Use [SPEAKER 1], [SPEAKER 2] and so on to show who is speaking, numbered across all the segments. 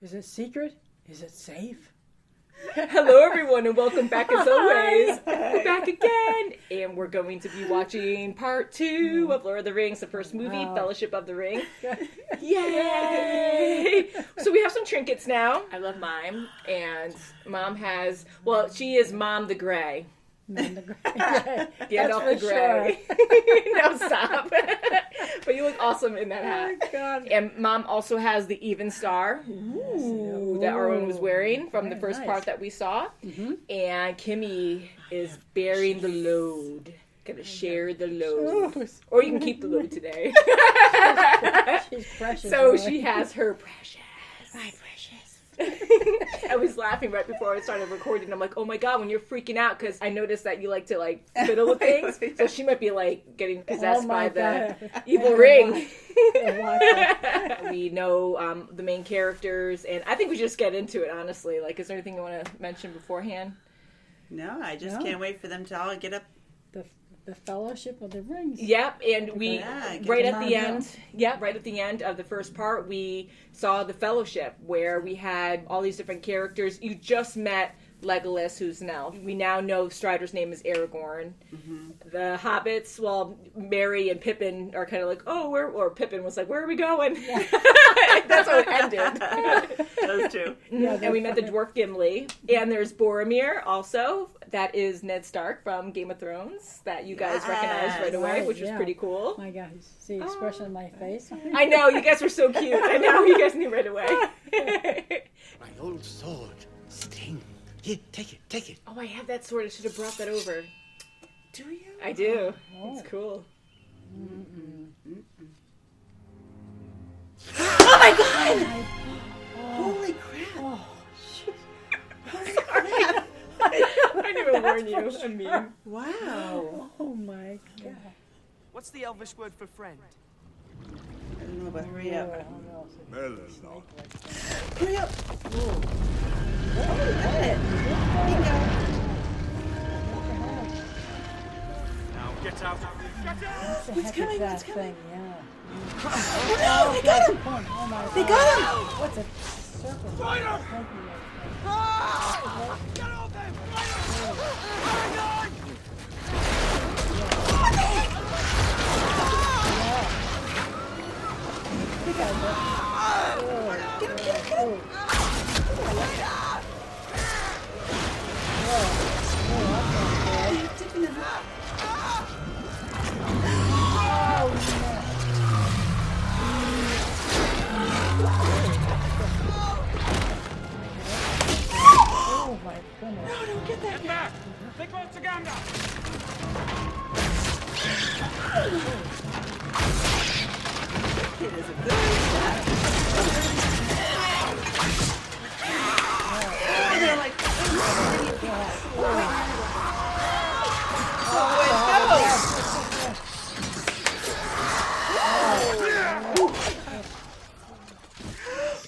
[SPEAKER 1] Is it secret? Is it safe?
[SPEAKER 2] Hello, everyone, and welcome back as always. We're back again, and we're going to be watching part 2 of Lord of the Rings, the first movie, Fellowship of the Ring. Yay! So we have some trinkets now. I love mine, and Mom has, well, she is Mom the Grey.
[SPEAKER 1] Mom the Grey.
[SPEAKER 2] Gandalf the Grey. No, stop. But you look awesome in that hat.
[SPEAKER 1] Oh, God.
[SPEAKER 2] And Mom also has the even star that Arwen was wearing from the first part that we saw. Mm-hmm. And Kimmy is bearing the load. Gonna share the load. Or you can keep the load today.
[SPEAKER 1] She's precious.
[SPEAKER 2] So
[SPEAKER 1] boy.
[SPEAKER 2] she has her precious.
[SPEAKER 1] My precious.
[SPEAKER 2] I was laughing right before I started recording. I'm like, oh my God, when you're freaking out, because I noticed that you like to like fiddle with things. So she might be like getting possessed by the evil ring. We know the main characters, and I think we just get into it, honestly. Like, is there anything you want to mention beforehand?
[SPEAKER 3] No, I just can't wait for them to all get up.
[SPEAKER 1] The Fellowship of the Rings.
[SPEAKER 2] Yep, and we right at the end of the first part, we saw the Fellowship where we had all these different characters. You just met Legolas, who's an elf. We now know Strider's name is Aragorn. Mm-hmm. The hobbits, well, Merry and Pippin are kind of like, or Pippin was like, where are we going? Yeah. That's how it ended.
[SPEAKER 3] Those two.
[SPEAKER 2] Yeah, and we met the dwarf Gimli. And there's Boromir also. That is Ned Stark from Game of Thrones that you guys recognized right away, which was pretty cool.
[SPEAKER 1] My God, see the expression on my face?
[SPEAKER 2] I know, you guys were so cute. I know, you guys knew right away.
[SPEAKER 4] My old sword, Sting. Here, take it.
[SPEAKER 2] Oh, I have that sword. I should have brought that over.
[SPEAKER 3] Do you?
[SPEAKER 2] I do. It's cool.
[SPEAKER 3] Oh my God! Holy crap!
[SPEAKER 1] Oh,
[SPEAKER 2] Sorry. I didn't even warn you. I'm mean.
[SPEAKER 3] Wow.
[SPEAKER 1] oh my God.
[SPEAKER 5] What's the Elvish word for friend?
[SPEAKER 3] I don't know, but hurry up.
[SPEAKER 4] Melon.
[SPEAKER 3] Hurry up! Oh, you got it. Bingo.
[SPEAKER 5] Now get out. Get out!
[SPEAKER 1] What's
[SPEAKER 3] coming?
[SPEAKER 1] that
[SPEAKER 3] What's coming?
[SPEAKER 1] thing? Yeah.
[SPEAKER 3] Oh no! They got him!
[SPEAKER 1] Oh my God.
[SPEAKER 3] They got him!
[SPEAKER 1] What's a circle?
[SPEAKER 5] Spider!
[SPEAKER 1] Ah!
[SPEAKER 5] Get off them! Spider!
[SPEAKER 1] Oh my goodness.
[SPEAKER 3] No, don't get that.
[SPEAKER 5] Get back! They got Taganda!
[SPEAKER 3] Kid is a good shot. And they're like, oh no.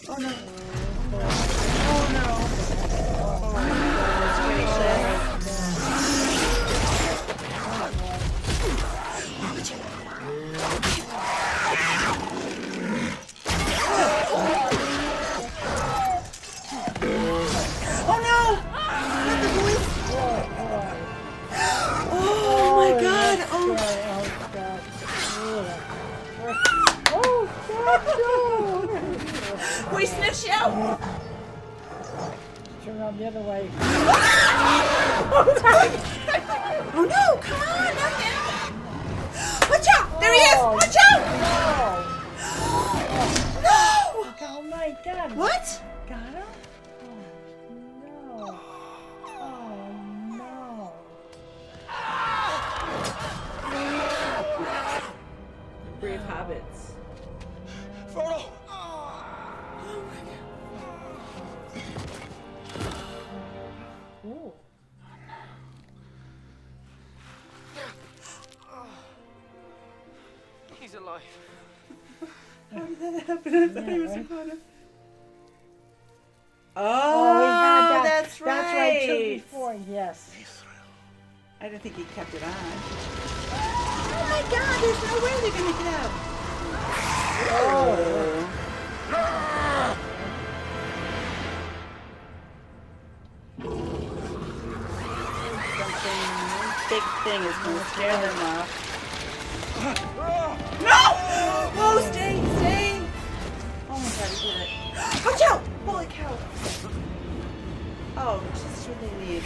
[SPEAKER 3] Oh no. We sniffed you out.
[SPEAKER 1] Turn around the other way.
[SPEAKER 3] Oh no, come on, not him. Watch out, there he is, watch out. No.
[SPEAKER 1] Oh my God.
[SPEAKER 3] What?
[SPEAKER 1] Got him? Oh no. Oh no.
[SPEAKER 2] Brave hobbits.
[SPEAKER 5] Frodo!
[SPEAKER 1] Ooh.
[SPEAKER 5] He's alive.
[SPEAKER 3] How did that happen? I thought he was a Connor.
[SPEAKER 1] Oh, we had that.
[SPEAKER 3] That's right.
[SPEAKER 1] That's right. Too before, yes.
[SPEAKER 3] I don't think he kept it on. Oh my God! There's no way they're gonna get out. Oh. big thing is going to scare them off. No! Oh, stay, stay! Oh my god, he did it. Watch out! Holy cow! Oh, just what they need.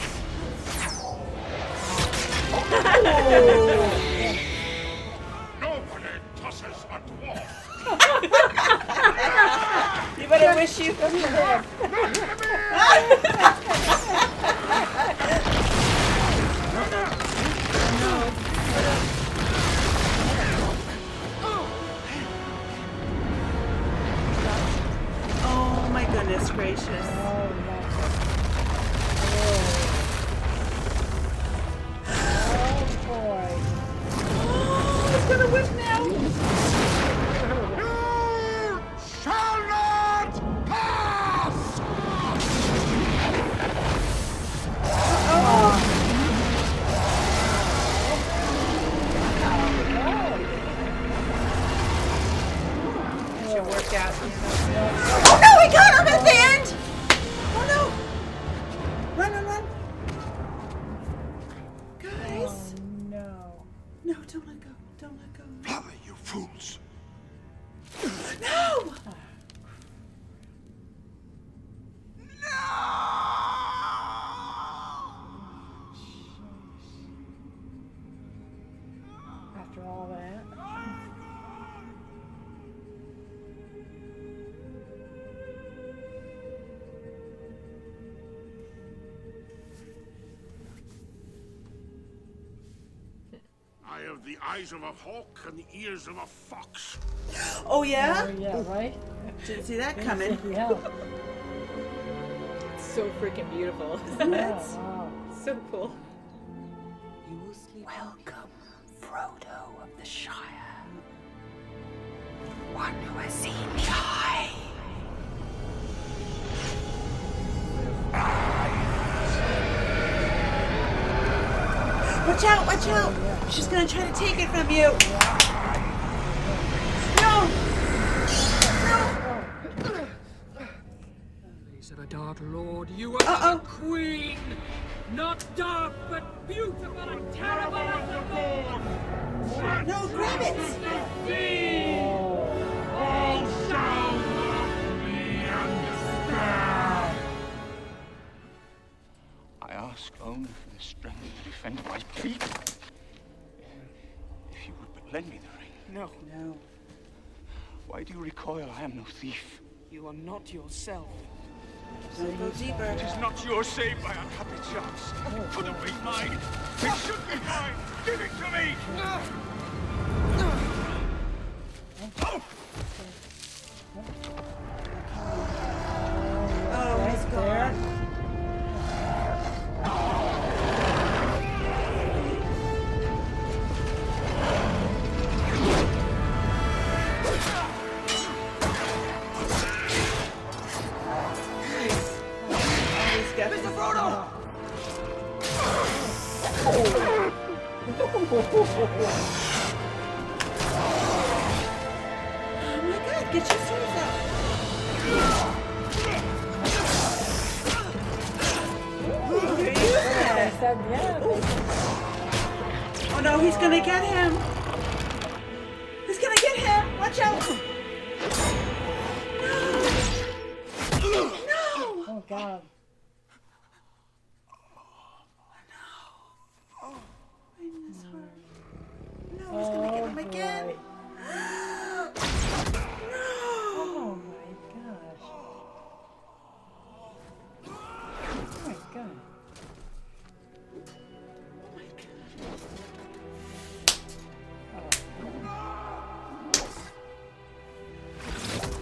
[SPEAKER 5] Nobody tosses a dwarf.
[SPEAKER 3] You better wish you. Oh my goodness gracious.
[SPEAKER 1] Oh, boy.
[SPEAKER 3] Oh, it's gonna whip now.
[SPEAKER 5] You shall not pass!
[SPEAKER 2] Should work out.
[SPEAKER 3] Oh no, we got him at the end! Oh no! Run, run, run! Guys!
[SPEAKER 1] Oh, no.
[SPEAKER 3] No, don't let go. Don't let go.
[SPEAKER 5] Fly, you fools!
[SPEAKER 3] No!
[SPEAKER 1] After all that.
[SPEAKER 5] I have the eyes of a hawk and the ears of a fox.
[SPEAKER 3] Oh yeah?
[SPEAKER 1] Oh, yeah, right?
[SPEAKER 3] Didn't see that coming.
[SPEAKER 1] Yeah.
[SPEAKER 2] So freaking beautiful.
[SPEAKER 1] Yeah, wow.
[SPEAKER 2] So cool.
[SPEAKER 6] Welcome, Frodo of the Shire. One who has seen the eye.
[SPEAKER 3] Watch out, watch out! She's gonna try to take it from you. No!
[SPEAKER 7] Said a dark lord, you are the queen, not dark but beautiful and terrible as the moon.
[SPEAKER 3] No, grab it!
[SPEAKER 5] All shall love me and despair. I ask only for the strength to defend my people. If you would but lend me the ring.
[SPEAKER 7] No,
[SPEAKER 3] No.
[SPEAKER 5] Why do you recoil? I am no thief.
[SPEAKER 7] you are not yourself.
[SPEAKER 3] Don't go deeper.
[SPEAKER 5] It is not yours, saved by unhappy chance. It couldn't be mine. It should be mine. Give it to me.
[SPEAKER 3] Oh, he's gone. Mr. Frodo! Oh my god, get your swords out! You're useless. Oh no, he's gonna get him! He's gonna get him! Watch out! No! No!
[SPEAKER 1] Oh, God.
[SPEAKER 3] In his heart. No, he's gonna get him again!
[SPEAKER 1] boy.
[SPEAKER 3] No!
[SPEAKER 1] Oh, my gosh. Oh, my God.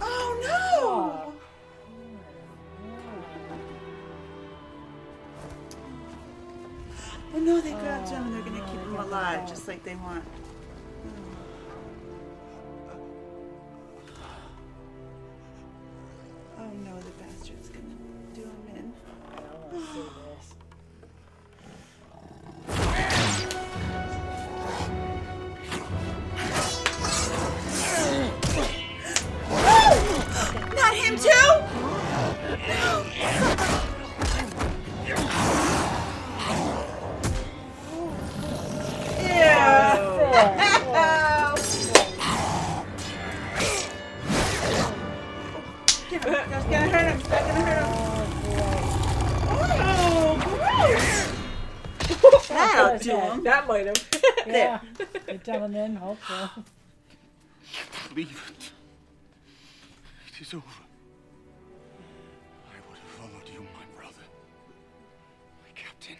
[SPEAKER 3] Oh no! Oh no, they grabbed him and they're gonna keep him alive just like they want. Oh no, the bastard's gonna do him in.
[SPEAKER 1] I don't want to see this.
[SPEAKER 3] Not him too! No! gonna hurt him. It's not gonna hurt him. Oh, that'll do him.
[SPEAKER 2] That might have.
[SPEAKER 1] Yeah. You're telling them, hopefully.
[SPEAKER 4] Leave it. It is over. I would have followed you, my brother. My captain.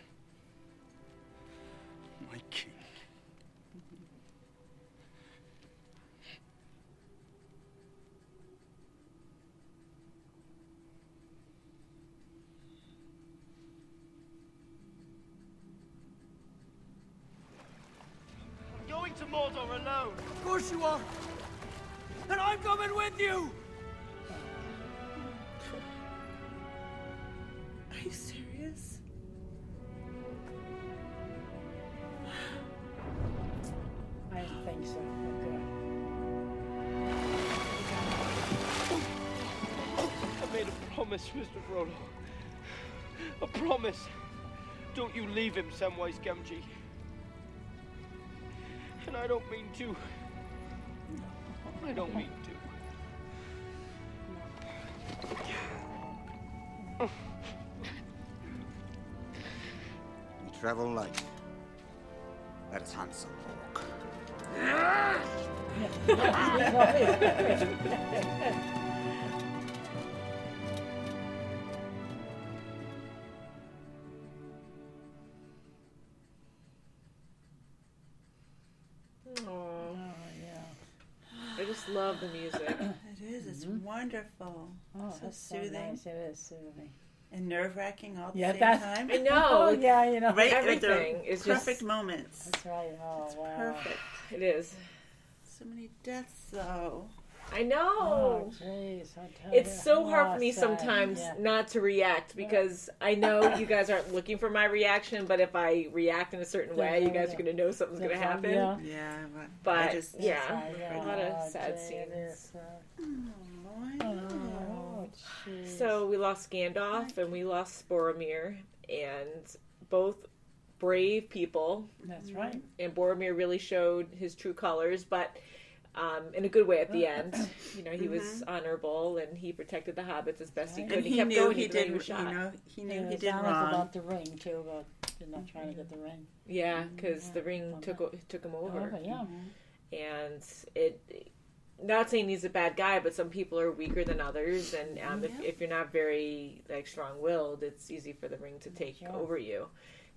[SPEAKER 4] My king.
[SPEAKER 5] I'm going to Mordor alone.
[SPEAKER 7] Of course you are. And I'm coming with you.
[SPEAKER 3] Are you serious?
[SPEAKER 1] I think so. Okay.
[SPEAKER 5] I made a promise, Mr. Frodo. A promise. Don't you leave him, Samwise Gamgee. And I don't mean to. I don't mean to.
[SPEAKER 4] We travel light. That is handsome, Orc.
[SPEAKER 2] Oh,
[SPEAKER 1] Yeah.
[SPEAKER 2] I just love the music.
[SPEAKER 3] It is. It's wonderful.
[SPEAKER 1] Oh,
[SPEAKER 3] So
[SPEAKER 1] that's
[SPEAKER 3] soothing.
[SPEAKER 1] So nice. It is soothing.
[SPEAKER 3] And nerve-wracking all at the
[SPEAKER 1] Yeah,
[SPEAKER 3] same
[SPEAKER 1] that's-
[SPEAKER 3] time.
[SPEAKER 2] I know.
[SPEAKER 1] Oh,
[SPEAKER 2] like,
[SPEAKER 1] yeah, you know.
[SPEAKER 3] Right?
[SPEAKER 2] Everything
[SPEAKER 3] Like
[SPEAKER 2] is
[SPEAKER 3] the perfect
[SPEAKER 2] just-
[SPEAKER 3] moments.
[SPEAKER 1] That's right. Oh, wow.
[SPEAKER 3] Perfect.
[SPEAKER 2] It is.
[SPEAKER 3] So many deaths, though.
[SPEAKER 2] I know.
[SPEAKER 1] Oh, jeez. I tell
[SPEAKER 2] It's
[SPEAKER 1] you.
[SPEAKER 2] so hard for
[SPEAKER 1] Oh,
[SPEAKER 2] me
[SPEAKER 1] sad.
[SPEAKER 2] sometimes
[SPEAKER 1] Yeah.
[SPEAKER 2] not to react because I know you guys aren't looking for my reaction, but if I react in a certain way, you guys are going to know something's going to happen.
[SPEAKER 1] Yeah.
[SPEAKER 3] Yeah, but,
[SPEAKER 2] But
[SPEAKER 3] I just...
[SPEAKER 2] yeah,
[SPEAKER 1] Yeah.
[SPEAKER 2] a lot of
[SPEAKER 1] Oh,
[SPEAKER 2] sad
[SPEAKER 1] gee, it
[SPEAKER 2] scenes.
[SPEAKER 1] is,
[SPEAKER 3] Oh, I know.
[SPEAKER 1] Oh, jeez.
[SPEAKER 2] So we lost Gandalf and we lost Boromir, and both brave people.
[SPEAKER 1] That's right.
[SPEAKER 2] And Boromir really showed his true colors, but in a good way at the end. You know, he was honorable and he protected the hobbits as best he could.
[SPEAKER 3] And
[SPEAKER 2] He
[SPEAKER 3] he
[SPEAKER 2] kept
[SPEAKER 3] knew
[SPEAKER 2] going
[SPEAKER 3] he
[SPEAKER 2] even though
[SPEAKER 3] did,
[SPEAKER 2] he was shot.
[SPEAKER 3] he knew
[SPEAKER 1] It
[SPEAKER 3] he
[SPEAKER 1] was
[SPEAKER 3] did
[SPEAKER 1] honest
[SPEAKER 3] wrong.
[SPEAKER 1] about the ring too, about you're not trying to get the ring.
[SPEAKER 2] Yeah, because the ring took him over.
[SPEAKER 1] Oh, yeah.
[SPEAKER 2] And it, not saying he's a bad guy, but some people are weaker than others, and if you're not very like strong-willed, it's easy for the ring to take over you.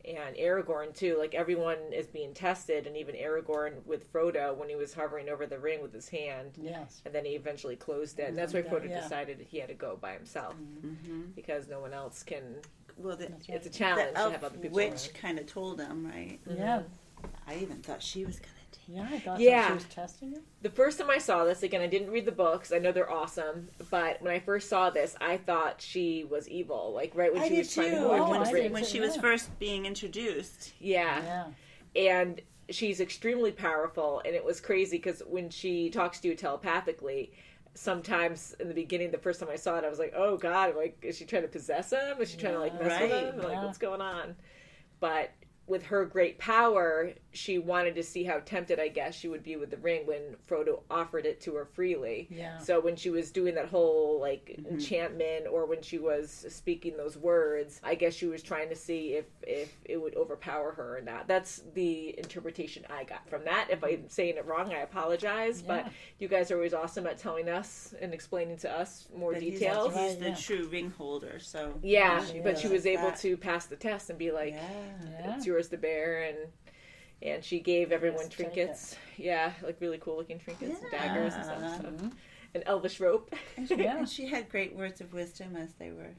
[SPEAKER 2] And Aragorn too, like everyone is being tested, and even Aragorn with Frodo when he was hovering over the ring with his hand,
[SPEAKER 1] Yes.
[SPEAKER 2] and then he eventually closed it, and that's why Frodo
[SPEAKER 1] Yeah.
[SPEAKER 2] decided he had to go by himself because no one else can.
[SPEAKER 3] Well,
[SPEAKER 2] It's a challenge
[SPEAKER 3] the
[SPEAKER 2] to have other people
[SPEAKER 3] witch
[SPEAKER 2] around.
[SPEAKER 3] kind of told him, right?
[SPEAKER 1] Yeah.
[SPEAKER 3] I even thought she was going to take
[SPEAKER 1] Yeah, I thought
[SPEAKER 2] Yeah.
[SPEAKER 1] so. She was testing it.
[SPEAKER 2] The first time I saw this, again, I didn't read the books. I know they're awesome, but when I first saw this, I thought she was evil. Like right when
[SPEAKER 3] I
[SPEAKER 2] she
[SPEAKER 3] did
[SPEAKER 2] was trying to
[SPEAKER 3] too.
[SPEAKER 2] go
[SPEAKER 1] Oh,
[SPEAKER 2] into
[SPEAKER 1] I
[SPEAKER 2] the
[SPEAKER 1] did
[SPEAKER 2] ring.
[SPEAKER 3] When she was
[SPEAKER 1] Yeah.
[SPEAKER 3] first being introduced.
[SPEAKER 2] Yeah.
[SPEAKER 1] Yeah.
[SPEAKER 2] And she's extremely powerful, and it was crazy because when she talks to you telepathically, sometimes in the beginning, the first time I saw it, I was like, "Oh God!" Like, is she trying to possess him? Is she trying to like mess with
[SPEAKER 3] Right.
[SPEAKER 2] him? Like,
[SPEAKER 1] Yeah.
[SPEAKER 2] what's going on? But with her great power, she wanted to see how tempted, I guess, she would be with the ring when Frodo offered it to her freely.
[SPEAKER 1] Yeah.
[SPEAKER 2] So when she was doing that whole like enchantment, or when she was speaking those words, I guess she was trying to see if it would overpower her or not. That's the interpretation I got from that. If I'm saying it wrong, I apologize. But
[SPEAKER 1] Yeah.
[SPEAKER 2] you guys are always awesome at telling us and explaining to us more
[SPEAKER 3] But
[SPEAKER 2] details.
[SPEAKER 3] He's the
[SPEAKER 1] Yeah.
[SPEAKER 3] true ring holder, so.
[SPEAKER 2] Yeah,
[SPEAKER 1] She
[SPEAKER 2] but she was
[SPEAKER 3] is.
[SPEAKER 2] able
[SPEAKER 3] That-
[SPEAKER 2] to pass the test and be like,
[SPEAKER 1] Yeah.
[SPEAKER 2] "It's yours to bear," and she gave everyone
[SPEAKER 1] Yes, take
[SPEAKER 2] trinkets. Yeah, like really cool looking trinkets and
[SPEAKER 3] Yeah.
[SPEAKER 2] daggers and stuff. So. An elvish rope.
[SPEAKER 1] Yeah.
[SPEAKER 3] And she had great words of wisdom as they were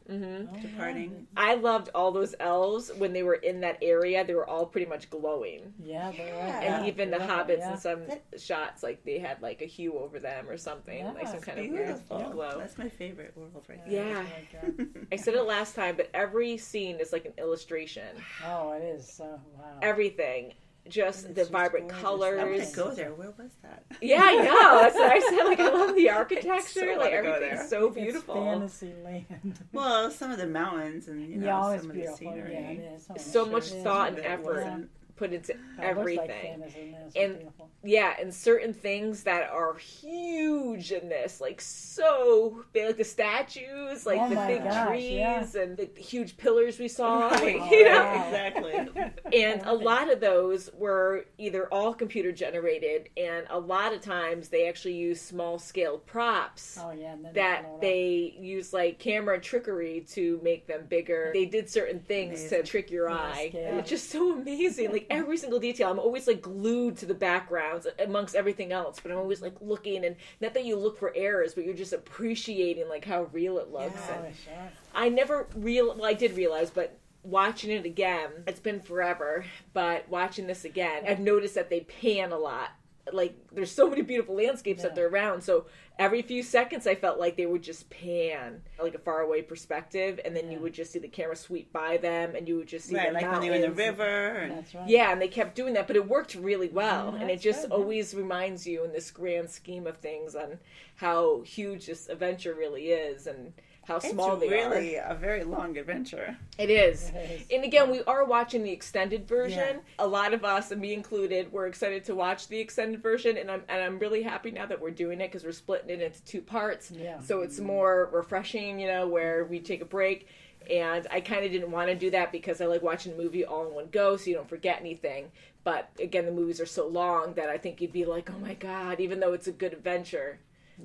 [SPEAKER 3] departing.
[SPEAKER 2] I loved all those elves when they were in that area. They were all pretty much glowing,
[SPEAKER 1] Yeah, they were.
[SPEAKER 3] Yeah.
[SPEAKER 2] and even the hobbits
[SPEAKER 1] yeah.
[SPEAKER 2] in some shots, like they had like a hue over them or something,
[SPEAKER 1] Yeah,
[SPEAKER 2] like some
[SPEAKER 1] it's
[SPEAKER 2] kind of weird
[SPEAKER 3] Beautiful.
[SPEAKER 2] glow.
[SPEAKER 3] That's my favorite world right
[SPEAKER 2] Yeah.
[SPEAKER 1] Like,
[SPEAKER 2] I said it last time, but every scene is like an illustration.
[SPEAKER 1] oh, it is. So wow.
[SPEAKER 2] Everything. Just
[SPEAKER 3] It's
[SPEAKER 2] the
[SPEAKER 3] just
[SPEAKER 2] vibrant
[SPEAKER 3] gorgeous.
[SPEAKER 2] colors.
[SPEAKER 3] I want to go there. Where was that?
[SPEAKER 2] Yeah, I know. That's what I said. Like, I love the architecture.
[SPEAKER 3] so
[SPEAKER 2] Like,
[SPEAKER 3] wanna go
[SPEAKER 2] everything's
[SPEAKER 3] there.
[SPEAKER 2] so
[SPEAKER 1] It's
[SPEAKER 2] beautiful.
[SPEAKER 1] fantasy land.
[SPEAKER 3] Well, some of the mountains and
[SPEAKER 1] yeah,
[SPEAKER 3] some
[SPEAKER 1] it's
[SPEAKER 3] of the
[SPEAKER 1] beautiful.
[SPEAKER 3] scenery.
[SPEAKER 1] Yeah, it is. Oh,
[SPEAKER 2] So
[SPEAKER 1] sure
[SPEAKER 2] much
[SPEAKER 1] is.
[SPEAKER 2] thought and
[SPEAKER 3] It
[SPEAKER 2] effort
[SPEAKER 3] wasn't
[SPEAKER 2] put into
[SPEAKER 1] It looks like
[SPEAKER 2] everything.
[SPEAKER 1] fantasy in this.
[SPEAKER 2] And
[SPEAKER 1] Beautiful.
[SPEAKER 2] yeah, and certain things that are huge in this, like so big, like the statues, like
[SPEAKER 1] Oh
[SPEAKER 2] the
[SPEAKER 1] my
[SPEAKER 2] big
[SPEAKER 1] gosh,
[SPEAKER 2] trees
[SPEAKER 1] yeah.
[SPEAKER 2] and the huge pillars we saw.
[SPEAKER 3] Right.
[SPEAKER 2] Like, you know?
[SPEAKER 1] Wow.
[SPEAKER 3] Exactly.
[SPEAKER 2] And a lot of those were either all computer generated, and a lot of times they actually use small scale props.
[SPEAKER 1] Oh yeah. And then
[SPEAKER 2] That
[SPEAKER 1] blow it up.
[SPEAKER 2] they use like camera trickery to make them bigger. They did certain things to trick your eye.
[SPEAKER 1] scale.
[SPEAKER 2] And it's just so amazing. Like every single detail. I'm always like glued to the backgrounds amongst everything else. But I'm always like looking, and not that you look for errors, but you're just appreciating like how real it looks.
[SPEAKER 3] Yeah.
[SPEAKER 2] And
[SPEAKER 1] Oh, sure.
[SPEAKER 2] I did realize, but watching it again, it's been forever, but watching this again, I've noticed that they pan a lot. Like, there's so many beautiful landscapes that they're around, so every few seconds I felt like they would just pan, like a faraway perspective, and then you would just see the camera sweep by them, and you would just see
[SPEAKER 3] Right,
[SPEAKER 2] the
[SPEAKER 3] like when
[SPEAKER 2] mountains.
[SPEAKER 3] they were in the river. And
[SPEAKER 1] That's right.
[SPEAKER 2] Yeah, and they kept doing that, but it worked really well, and it
[SPEAKER 1] that's
[SPEAKER 2] just
[SPEAKER 1] good, yeah.
[SPEAKER 2] always reminds you in this grand scheme of things on how huge this adventure really is, and how small
[SPEAKER 3] it's
[SPEAKER 2] they are.
[SPEAKER 3] really a very long adventure.
[SPEAKER 2] It is.
[SPEAKER 1] It is.
[SPEAKER 2] And again, we are watching the extended version.
[SPEAKER 3] Yeah.
[SPEAKER 2] A lot of us, and me included, were excited to watch the extended version, and I'm really happy now that we're doing it because we're splitting it into 2 parts.
[SPEAKER 1] Yeah.
[SPEAKER 2] So it's more refreshing, where we take a break. And I kind of didn't want to do that because I like watching a movie all in one go so you don't forget anything. But again, the movies are so long that I think you'd be like, oh my God, even though it's a good adventure,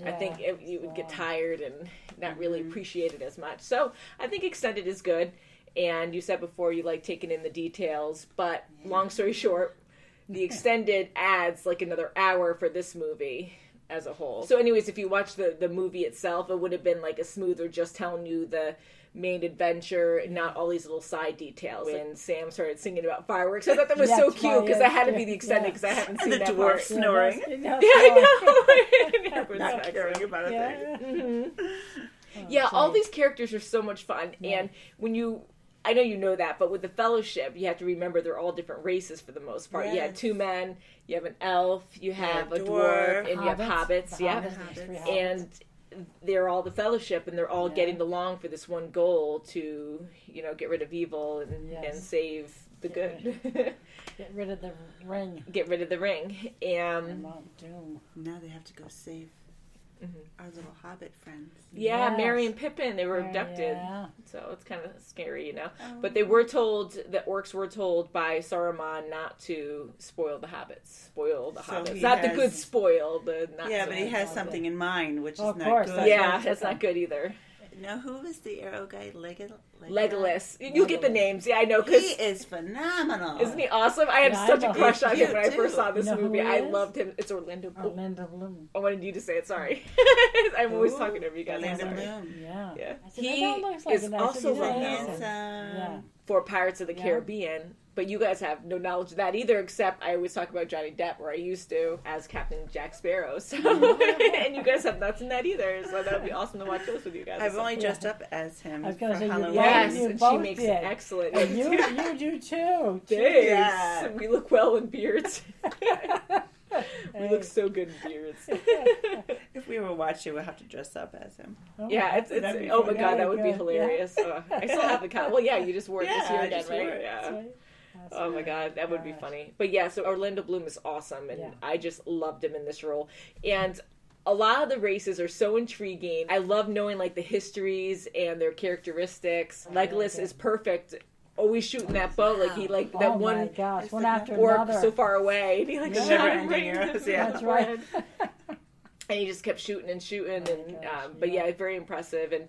[SPEAKER 2] I think you would get tired and not really appreciate it as much. So I think extended is good. And you said before you like taking in the details. But long story short, the extended adds like another hour for this movie as a whole. So anyways, if you watch the movie itself, it would have been like a smoother just telling you the main adventure and not all these little side details. When Sam started singing about fireworks, I thought that was so cute because I had to be the extended because I haven't seen
[SPEAKER 3] The
[SPEAKER 2] that
[SPEAKER 3] dwarf
[SPEAKER 2] part.
[SPEAKER 3] snoring.
[SPEAKER 2] Yeah, I know.
[SPEAKER 3] Not caring about a thing.
[SPEAKER 2] Yeah, all these characters are so much fun. And when I know you know that, but with the Fellowship, you have to remember they're all different races for the most part. You have
[SPEAKER 3] Yes.
[SPEAKER 2] 2 men, you have an elf, you have a
[SPEAKER 3] dwarf,
[SPEAKER 2] dwarf, and you have hobbits.
[SPEAKER 1] The
[SPEAKER 2] Yeah.
[SPEAKER 1] hobbits, there's 3 hobbits.
[SPEAKER 2] And they're all the Fellowship, and they're all getting along for this one goal to, get rid of evil and save the good.
[SPEAKER 1] Get rid of the ring.
[SPEAKER 2] Get rid of the ring. And
[SPEAKER 1] Mount Doom.
[SPEAKER 3] Now they have to go save our little hobbit friends.
[SPEAKER 2] yeah,
[SPEAKER 1] Yes.
[SPEAKER 2] Merry and Pippin, they were abducted.
[SPEAKER 1] Yeah.
[SPEAKER 2] So it's kind of scary, But they were told, the orcs were told by Saruman not to spoil the hobbits.
[SPEAKER 3] So he
[SPEAKER 2] Not the
[SPEAKER 3] has-
[SPEAKER 2] good spoil, the not
[SPEAKER 3] Yeah,
[SPEAKER 2] so
[SPEAKER 3] but he
[SPEAKER 2] good.
[SPEAKER 3] has something in mind, which
[SPEAKER 1] Well,
[SPEAKER 3] is
[SPEAKER 1] of
[SPEAKER 3] not
[SPEAKER 1] course,
[SPEAKER 3] good.
[SPEAKER 1] that's
[SPEAKER 2] Yeah,
[SPEAKER 1] right.
[SPEAKER 2] that's not good either.
[SPEAKER 3] Now, who was the arrow guy?
[SPEAKER 2] Legolas. You'll get the names. Yeah, I know,
[SPEAKER 3] He
[SPEAKER 2] because
[SPEAKER 3] is phenomenal.
[SPEAKER 2] isn't he awesome? I had
[SPEAKER 1] Yeah, I
[SPEAKER 2] such a
[SPEAKER 1] know.
[SPEAKER 2] crush on him
[SPEAKER 3] He's
[SPEAKER 2] when I
[SPEAKER 3] cute,
[SPEAKER 2] first
[SPEAKER 3] too.
[SPEAKER 2] saw this
[SPEAKER 1] You know who
[SPEAKER 2] movie.
[SPEAKER 1] he
[SPEAKER 2] I
[SPEAKER 1] is?
[SPEAKER 2] loved him. It's Orlando Bloom.
[SPEAKER 1] Orlando Bloom.
[SPEAKER 2] I wanted you to say it, sorry. I'm always talking over you guys. I'm
[SPEAKER 3] Orlando
[SPEAKER 2] sorry.
[SPEAKER 3] Bloom.
[SPEAKER 1] Yeah.
[SPEAKER 2] Yeah.
[SPEAKER 1] I said,
[SPEAKER 2] He
[SPEAKER 1] that looks like
[SPEAKER 2] is
[SPEAKER 1] it. I said,
[SPEAKER 2] also
[SPEAKER 1] you know,
[SPEAKER 2] handsome.
[SPEAKER 1] Yeah.
[SPEAKER 2] For Pirates of the Caribbean, but you guys have no knowledge of that either, except I always talk about Johnny Depp, or I used to, as Captain Jack Sparrow. So, and you guys have not seen that either, so that would be awesome to watch those with you guys.
[SPEAKER 3] I've only dressed up as him
[SPEAKER 1] I was
[SPEAKER 3] for
[SPEAKER 1] gonna say, you
[SPEAKER 3] Halloween.
[SPEAKER 2] Yes,
[SPEAKER 1] You
[SPEAKER 2] and she
[SPEAKER 1] both
[SPEAKER 2] makes
[SPEAKER 1] did.
[SPEAKER 2] it excellent.
[SPEAKER 1] And you do too.
[SPEAKER 2] Thanks.
[SPEAKER 3] Yeah.
[SPEAKER 2] We look well in beards. We look so good in beards.
[SPEAKER 3] If we were watching, we'll have to dress up as him.
[SPEAKER 2] Yeah, it's
[SPEAKER 3] That'd be
[SPEAKER 2] oh my
[SPEAKER 3] funny.
[SPEAKER 2] God, that would be
[SPEAKER 1] Yeah.
[SPEAKER 2] hilarious. I still have the costume. Well, yeah, you just wore it this
[SPEAKER 3] Yeah,
[SPEAKER 2] year
[SPEAKER 3] I
[SPEAKER 2] again,
[SPEAKER 3] just wore
[SPEAKER 2] right?
[SPEAKER 3] it.
[SPEAKER 2] Yeah. Oh my God, that would be funny. But yeah, so Orlando Bloom is awesome, and
[SPEAKER 1] Yeah.
[SPEAKER 2] I just loved him in this role. And a lot of the races are so intriguing. I love knowing like the histories and their characteristics. Legolas is perfect. Always shooting that bow, like he like that
[SPEAKER 1] Oh
[SPEAKER 2] one
[SPEAKER 1] my gosh, one after
[SPEAKER 2] orc
[SPEAKER 1] another.
[SPEAKER 2] so far away, and he like
[SPEAKER 1] Yeah.
[SPEAKER 2] shot him right
[SPEAKER 3] Never-ending
[SPEAKER 2] in the
[SPEAKER 3] arrows, yeah.
[SPEAKER 1] That's right.
[SPEAKER 2] and he just kept shooting and shooting, and
[SPEAKER 1] gosh,
[SPEAKER 2] but yeah, very impressive. And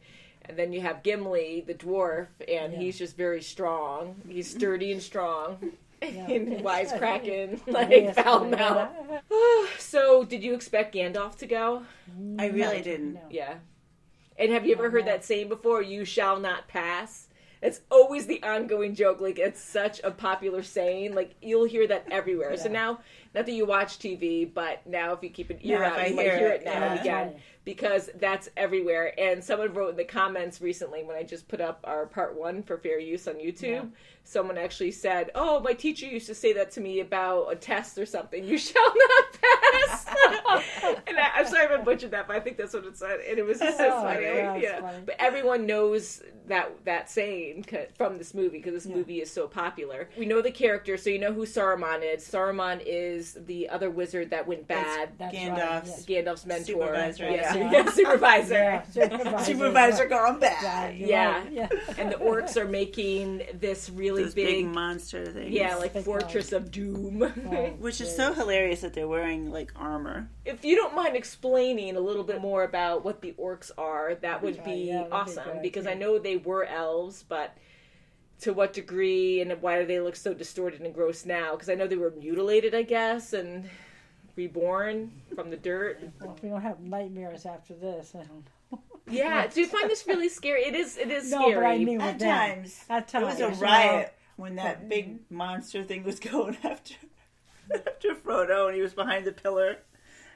[SPEAKER 2] then you have Gimli, the dwarf, and
[SPEAKER 1] Yeah.
[SPEAKER 2] he's just very strong. He's sturdy and strong.
[SPEAKER 1] Yeah.
[SPEAKER 2] And wisecracking, like
[SPEAKER 1] Yes,
[SPEAKER 2] foul
[SPEAKER 1] yeah.
[SPEAKER 2] mouth. So, did you expect Gandalf to go?
[SPEAKER 3] I really didn't.
[SPEAKER 1] No.
[SPEAKER 2] Yeah. And have you ever heard that saying before? You shall not pass. It's always the ongoing joke. Like, it's such a popular saying. Like, you'll hear that everywhere. So now, not that you watch TV, but now if you keep an ear
[SPEAKER 3] Now if
[SPEAKER 2] out,
[SPEAKER 3] I
[SPEAKER 2] you might
[SPEAKER 3] hear
[SPEAKER 2] hear
[SPEAKER 3] it,
[SPEAKER 2] it now
[SPEAKER 3] yeah.
[SPEAKER 2] and again.
[SPEAKER 1] Right.
[SPEAKER 2] Because that's everywhere. And someone wrote in the comments recently when I just put up our part 1 for fair use on YouTube. Someone actually said, "Oh, my teacher used to say that to me about a test or something. You shall not pass." And I'm sorry if I butchered that, but I think that's what it said. And it was just so funny.
[SPEAKER 1] yeah, funny.
[SPEAKER 2] But everyone knows that saying from this movie because this movie is so popular. We know the character, so you know who Saruman is. Saruman is the other wizard that went bad.
[SPEAKER 1] That's
[SPEAKER 2] Gandalf's mentor.
[SPEAKER 3] Supervisor,
[SPEAKER 2] Supervisor.
[SPEAKER 1] Yeah,
[SPEAKER 3] Supervisor gone bad.
[SPEAKER 2] Yeah.
[SPEAKER 1] Yeah.
[SPEAKER 2] And the orcs are making this really
[SPEAKER 3] Those big monster things.
[SPEAKER 2] yeah, like
[SPEAKER 1] Big
[SPEAKER 2] Fortress of Doom.
[SPEAKER 1] Right.
[SPEAKER 3] Which is so hilarious that they're wearing like armor.
[SPEAKER 2] If you don't mind explaining a little bit more about what the orcs are, that would be
[SPEAKER 1] that'd be
[SPEAKER 2] awesome.
[SPEAKER 1] good,
[SPEAKER 2] Because
[SPEAKER 1] yeah.
[SPEAKER 2] I know they were elves, but to what degree and why do they look so distorted and gross now? Because I know they were mutilated, I guess, and reborn from the dirt.
[SPEAKER 1] Well, if we don't have nightmares after this, I don't know.
[SPEAKER 2] Yeah, do you find this really scary? It is
[SPEAKER 1] No,
[SPEAKER 2] scary.
[SPEAKER 1] but I mean
[SPEAKER 3] At
[SPEAKER 1] with them.
[SPEAKER 3] times,
[SPEAKER 1] At
[SPEAKER 3] it was
[SPEAKER 1] times,
[SPEAKER 3] a riot when that big monster thing was going after Frodo, and he was behind the pillar.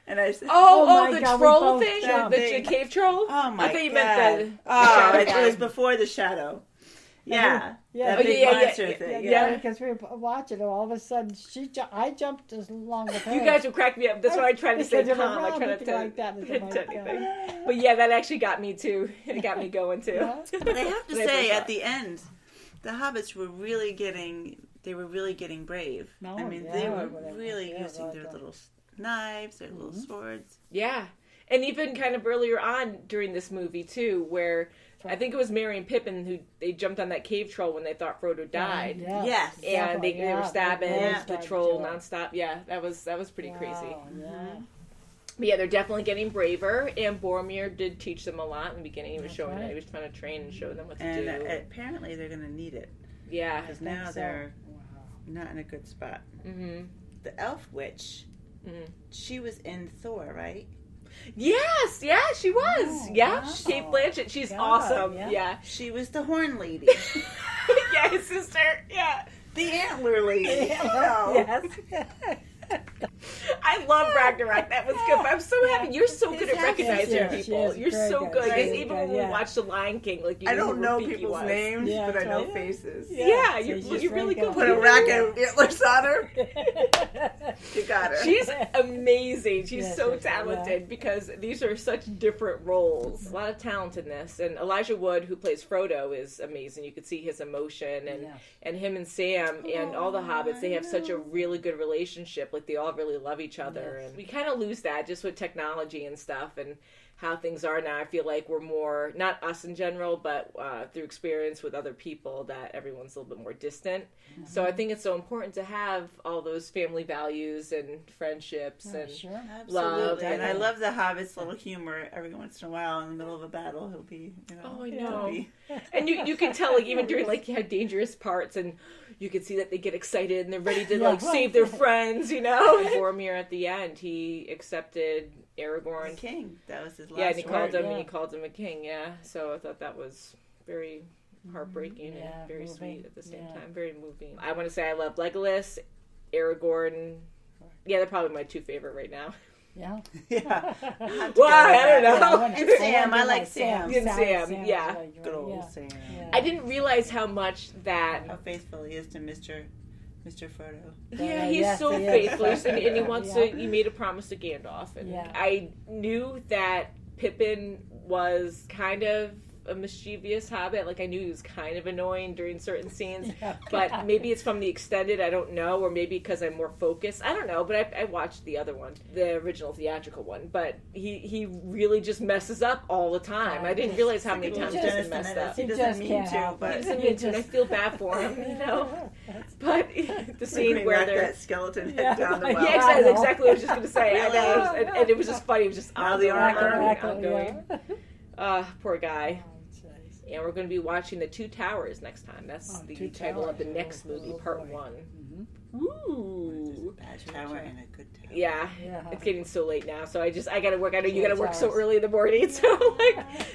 [SPEAKER 3] And I said,
[SPEAKER 1] Oh
[SPEAKER 2] Oh,
[SPEAKER 1] my
[SPEAKER 2] the
[SPEAKER 1] God, we
[SPEAKER 2] troll
[SPEAKER 1] both
[SPEAKER 2] thing?
[SPEAKER 1] jumped.
[SPEAKER 2] The cave troll?
[SPEAKER 3] "Oh my
[SPEAKER 2] I thought you
[SPEAKER 3] god!"
[SPEAKER 2] meant the
[SPEAKER 3] oh,
[SPEAKER 2] shadow
[SPEAKER 3] it was
[SPEAKER 2] guy.
[SPEAKER 3] before the shadow. Yeah,
[SPEAKER 1] Yeah.
[SPEAKER 3] that
[SPEAKER 2] Oh,
[SPEAKER 3] big
[SPEAKER 2] yeah,
[SPEAKER 3] monster
[SPEAKER 2] yeah,
[SPEAKER 3] thing.
[SPEAKER 1] Yeah,
[SPEAKER 3] Yeah.
[SPEAKER 1] because we were watching it. All of a sudden, I jumped along with her.
[SPEAKER 2] You guys would crack me up. That's why I try to stay
[SPEAKER 1] Because
[SPEAKER 2] calm. I
[SPEAKER 1] you're
[SPEAKER 2] try not
[SPEAKER 1] around
[SPEAKER 2] to
[SPEAKER 1] like that.
[SPEAKER 2] hit
[SPEAKER 1] It's like,
[SPEAKER 2] anything. But yeah, that actually got me too. It got me going too.
[SPEAKER 1] Yeah.
[SPEAKER 3] But I have to
[SPEAKER 2] When I
[SPEAKER 3] say,
[SPEAKER 2] first saw
[SPEAKER 3] at the end, the hobbits were really getting brave.
[SPEAKER 1] No,
[SPEAKER 3] I mean,
[SPEAKER 1] yeah,
[SPEAKER 3] they were
[SPEAKER 1] whatever.
[SPEAKER 3] really
[SPEAKER 1] Yeah,
[SPEAKER 3] using
[SPEAKER 1] like
[SPEAKER 3] their
[SPEAKER 1] that.
[SPEAKER 3] little knives, their little swords.
[SPEAKER 2] Yeah. And even kind of earlier on during this movie too, where I think it was Merry and Pippin who they jumped on that cave troll when they thought Frodo died.
[SPEAKER 1] Yeah.
[SPEAKER 3] Yes.
[SPEAKER 2] And they were stabbing
[SPEAKER 3] Yeah.
[SPEAKER 2] the troll nonstop. Yeah, that was pretty crazy.
[SPEAKER 1] Wow, yeah.
[SPEAKER 2] But yeah, they're definitely getting braver. And Boromir did teach them a lot in the beginning. He was
[SPEAKER 1] That's
[SPEAKER 2] showing
[SPEAKER 1] right.
[SPEAKER 2] He was trying to train and show them what to
[SPEAKER 3] And
[SPEAKER 2] do.
[SPEAKER 3] apparently they're going to need it.
[SPEAKER 2] Yeah.
[SPEAKER 3] Because now
[SPEAKER 1] so.
[SPEAKER 3] they're
[SPEAKER 1] Wow.
[SPEAKER 3] not in a good spot.
[SPEAKER 2] Mm-hmm.
[SPEAKER 3] The elf witch, she was in Thor, right?
[SPEAKER 2] Yes, yeah, she was.
[SPEAKER 1] Oh,
[SPEAKER 2] yeah,
[SPEAKER 1] wow.
[SPEAKER 2] Kate Blanchett. She's
[SPEAKER 1] God,
[SPEAKER 2] awesome.
[SPEAKER 1] yeah.
[SPEAKER 2] Yeah.
[SPEAKER 3] She was the horn lady.
[SPEAKER 2] Yeah, his sister. Yeah.
[SPEAKER 3] The antler lady.
[SPEAKER 1] Yes.
[SPEAKER 2] I love Ragnarok. That was good. But I'm so happy. You're so good at recognizing
[SPEAKER 1] Yes, she
[SPEAKER 2] people.
[SPEAKER 1] is
[SPEAKER 2] You're
[SPEAKER 1] very
[SPEAKER 2] so
[SPEAKER 1] good.
[SPEAKER 2] good. 'Cause
[SPEAKER 1] Very
[SPEAKER 2] even
[SPEAKER 1] good,
[SPEAKER 2] when
[SPEAKER 1] yeah.
[SPEAKER 2] we watched The Lion King, like you
[SPEAKER 3] I
[SPEAKER 2] knew
[SPEAKER 3] don't
[SPEAKER 2] who
[SPEAKER 3] know
[SPEAKER 2] Rafiki
[SPEAKER 3] people's
[SPEAKER 2] was.
[SPEAKER 3] names,
[SPEAKER 1] Yeah,
[SPEAKER 3] but I know
[SPEAKER 1] totally.
[SPEAKER 3] faces.
[SPEAKER 2] Yeah,
[SPEAKER 1] So
[SPEAKER 2] you're
[SPEAKER 1] she's
[SPEAKER 2] really
[SPEAKER 1] very
[SPEAKER 2] good.
[SPEAKER 1] good.
[SPEAKER 3] Put a rack of antlers on her. You got her.
[SPEAKER 2] She's amazing. She's
[SPEAKER 1] Yes,
[SPEAKER 2] so
[SPEAKER 1] yes, yeah.
[SPEAKER 2] talented because these are such different roles. A lot of talent in this. And Elijah Wood, who plays Frodo, is amazing. You could see his emotion and him and Sam and all the hobbits, they have such a really good relationship. Like they all really love each other. And we kind of lose that just with technology and stuff and how things are now. I feel like we're more, not us in general, but through experience with other people, that everyone's a little bit more distant. So I think it's so important to have all those family values and friendships and
[SPEAKER 1] Sure.
[SPEAKER 2] love.
[SPEAKER 3] Absolutely. And I love the Hobbit's little humor. Every once in a while, in the middle of a battle, he'll be,
[SPEAKER 2] Oh, I
[SPEAKER 3] he'll
[SPEAKER 2] know.
[SPEAKER 3] be-
[SPEAKER 2] And you can tell, like, even during, like, dangerous parts, and you can see that they get excited and they're ready to, like, save their friends, you know? Boromir, at the end, he accepted Aragorn.
[SPEAKER 3] King. That was his last
[SPEAKER 2] Yeah, and he
[SPEAKER 3] word.
[SPEAKER 2] called him,
[SPEAKER 1] yeah.
[SPEAKER 2] and he called him a king, yeah. So I thought that was very heartbreaking
[SPEAKER 1] Yeah,
[SPEAKER 2] and very
[SPEAKER 1] moving.
[SPEAKER 2] sweet at the same
[SPEAKER 1] Yeah.
[SPEAKER 2] time. Very moving. I want to say I love Legolas, Aragorn. Yeah, they're probably my two favorite right now.
[SPEAKER 1] Yeah.
[SPEAKER 3] Yeah.
[SPEAKER 2] Well, I don't know.
[SPEAKER 3] And Sam, I like Sam.
[SPEAKER 2] And Sam, yeah.
[SPEAKER 3] Good old Sam.
[SPEAKER 2] I didn't realize how much that.
[SPEAKER 3] How faithful he is to Mr. Frodo.
[SPEAKER 2] Yeah, he's
[SPEAKER 1] yes,
[SPEAKER 2] so
[SPEAKER 1] he is.
[SPEAKER 2] faithful, and he wants
[SPEAKER 1] Yeah.
[SPEAKER 2] to. He made a promise to Gandalf, and
[SPEAKER 1] Yeah.
[SPEAKER 2] I knew that Pippin was kind of a mischievous hobbit. Like I knew he was kind of annoying during certain scenes,
[SPEAKER 1] Yeah.
[SPEAKER 2] but maybe it's from the extended. I don't know, or maybe because I'm more focused. I don't know, but I watched the other one, the original theatrical one. But he really just messes up all the time. I didn't realize how many times
[SPEAKER 3] Dennis
[SPEAKER 2] he messed
[SPEAKER 3] Menace.
[SPEAKER 2] up.
[SPEAKER 3] He
[SPEAKER 1] He
[SPEAKER 3] doesn't
[SPEAKER 1] just
[SPEAKER 3] mean
[SPEAKER 1] can't
[SPEAKER 3] to,
[SPEAKER 1] help
[SPEAKER 3] but
[SPEAKER 2] He
[SPEAKER 1] it.
[SPEAKER 2] doesn't mean to, and I feel bad for him, you know. But the scene where
[SPEAKER 3] knock
[SPEAKER 2] they're
[SPEAKER 3] that skeleton head down the well.
[SPEAKER 2] yeah, exactly what I was just going to say. I know, and it was just funny. It was just
[SPEAKER 3] Now the armor.
[SPEAKER 2] outgoing. Poor guy.
[SPEAKER 1] Oh, jeez.
[SPEAKER 2] And we're going to be watching The Two Towers next time. That's the
[SPEAKER 1] Two
[SPEAKER 2] title of the
[SPEAKER 1] Towers.
[SPEAKER 2] next movie,
[SPEAKER 1] Oh,
[SPEAKER 2] part
[SPEAKER 1] boy.
[SPEAKER 2] 1.
[SPEAKER 1] Mhm.
[SPEAKER 2] Ooh.
[SPEAKER 3] Bad tower and a good tower.
[SPEAKER 2] Yeah,
[SPEAKER 1] Yeah.
[SPEAKER 2] it's getting so late now, so I gotta work. I know you
[SPEAKER 1] Two
[SPEAKER 2] gotta work so
[SPEAKER 1] Towers.
[SPEAKER 2] early in the morning, so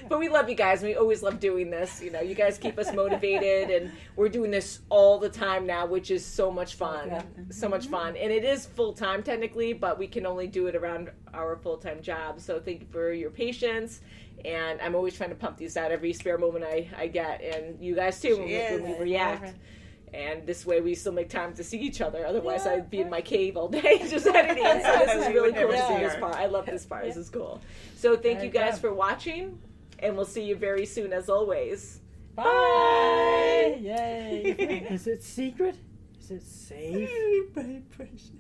[SPEAKER 2] but we love you guys, and we always love doing this. You know, you guys keep us motivated, and we're doing this all the time now, which is so much fun. So much fun. And it is full time technically, but we can only do it around our full time jobs. So thank you for your patience. And I'm always trying to pump these out every spare moment I get, and you guys too when we react. And this way we still make time to see each other. Otherwise, I'd be in my cave all day just editing. So this is really cool to see this part. I love this part. This is cool. So thank you guys for watching, and we'll see you very soon as always.
[SPEAKER 1] Bye! Yay! Is it secret? Is it safe?
[SPEAKER 3] Bye, precious.